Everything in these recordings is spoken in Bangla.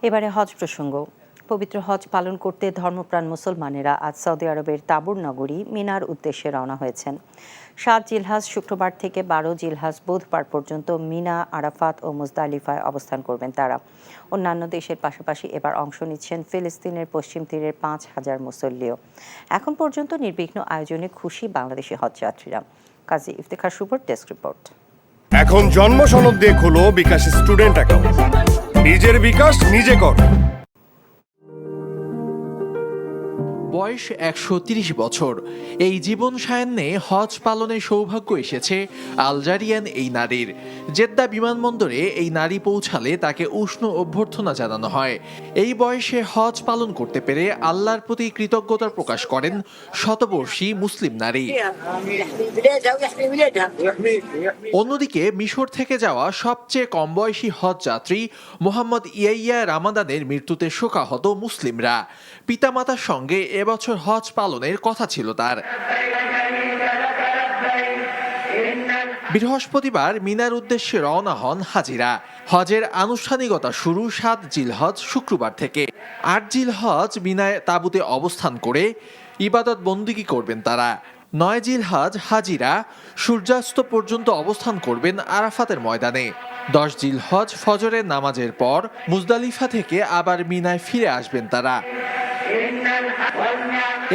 এবারে হজ প্রসঙ্গ। পবিত্র হজ পালন করতে ধর্মপ্রাণ মুসলমানেরা আজ সৌদি আরবের তাবুর নগরী মিনার উদ্দেশ্যে রওনা হয়েছেন। ৭ জিলহাজ শুক্রবার থেকে ১২ জিলহাজ বুধবার পর্যন্ত মিনা, আরাফাত ও মুজদালিফায় অবস্থান করবেন তারা। অন্যান্য দেশের পাশাপাশি এবার অংশ নিচ্ছেন ফিলিস্তিনের পশ্চিম তীরের ৫,০০০ মুসল্লিও। এখন পর্যন্ত নির্বিঘ্ন আয়োজনে খুশি বাংলাদেশি হজযাত্রীরা। কাজী ইফতেখার শুভর ডেস্ক রিপোর্ট। এখন জন্ম সনদ দিয়ে খোলো বিকাশ স্টুডেন্ট অ্যাকাউন্ট। নিজের বিকাশ নিজে কর। বয়স ১৩০ বছর। এই জীবন সায়ান্নে হজ পালনের সৌভাগ্য এসেছে আলজেরিয়ান এই নারীর। জেদ্দা বিমানবন্দরে এই নারী পৌঁছালে তাকে উষ্ণ অভ্যর্থনা জানানো হয়। এই বয়সে হজ পালন করতে পেরে আল্লাহর প্রতি কৃতজ্ঞতা প্রকাশ করেন শতবর্ষী মুসলিম নারী। অন্যদিকে মিশর থেকে যাওয়া সবচেয়ে কম বয়সী হজ যাত্রী মোহাম্মদ ইয়াইয়া রামাদানের মৃত্যুতে শোকাহত মুসলিমরা। পিতামাতার সঙ্গে এবছর হজ পালনের কথা ছিল তার। বৃহস্পতিবার মিনার উদ্দেশ্যে রওনা হন হাজিরা। হজের আনুষ্ঠানিকতা শুরু ৭ জিলহজ শুক্রবার থেকে। ৮ জিলহজ মিনায় তাঁবুতে অবস্থান করে ইবাদত বন্দেগী করবেন তারা। ৯ জিলহজ হাজিরা সূর্যাস্ত পর্যন্ত অবস্থান করবেন আরাফাতের ময়দানে। ১০ জিলহজ ফজরের নামাজের পর মুজদালিফা থেকে আবার মিনায় ফিরে আসবেন তারা।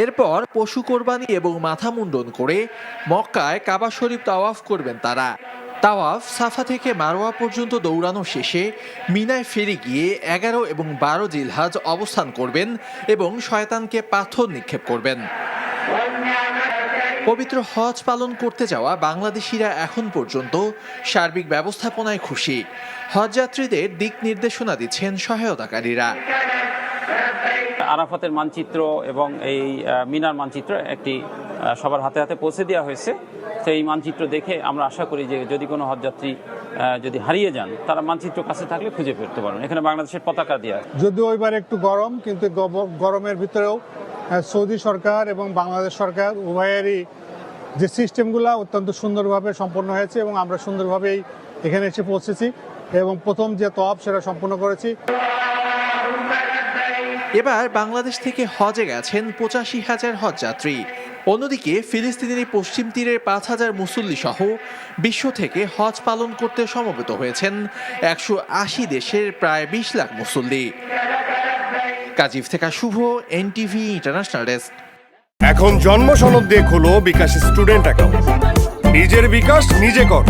এরপর পশু কোরবানি এবং মাথা মুন্ডন করে মক্কায় কাবা শরীফ তাওয়াফ করবেন তারা। তাওয়াফ সাফা থেকে মারওয়া পর্যন্ত দৌড়ানো শেষে মিনায় ফিরে গিয়ে ১১ এবং ১২ জিলহজ অবস্থান করবেন এবং শয়তানকে পাথর নিক্ষেপ করবেন। পবিত্র হজ পালন করতে যাওয়া বাংলাদেশিরা এখন পর্যন্ত সার্বিক ব্যবস্থাপনায় খুশি। হজযাত্রীদের দিক নির্দেশনা দিচ্ছেন সহায়তাকারীরা। আরাফাতের মানচিত্র এবং এই মিনার মানচিত্র একটি সবার হাতে হাতে পৌঁছে দেওয়া হয়েছে। তো এই মানচিত্র দেখে আমরা আশা করি যে যদি কোনো হজযাত্রী যদি হারিয়ে যান তারা মানচিত্র কাছে থাকলে খুঁজে ফিরতে পারবেন। এখানে বাংলাদেশের পতাকা দেওয়া। যদিও এবার একটু গরম, কিন্তু গরমের ভিতরেও সৌদি সরকার এবং বাংলাদেশ সরকার উভয়েরই যে সিস্টেমগুলো অত্যন্ত সুন্দরভাবে সম্পন্ন হয়েছে এবং আমরা সুন্দরভাবেই এখানে এসে পৌঁছেছি এবং প্রথম যে তওয়াফ সেটা সম্পন্ন করেছি। এবার বাংলাদেশ থেকে হজে গেছেন ৮৫,০০০ হজযাত্রী। অন্যদিকে ফিলিস্তিনের পশ্চিম তীরের ৫,০০০ মুসল্লি সহ বিশ্ব থেকে হজ পালন করতে সমবেত হয়েছেন ১৮০ দেশের প্রায় ২০ লাখ মুসল্লি। কাজী ইফতেখার শুভ, এনটিভি ইন্টারন্যাশনাল ডেস্ক। এখন জন্ম সনদ দিয়ে খোলো বিকাশ স্টুডেন্ট অ্যাকাউন্ট। নিজের বিকাশ নিজে কর।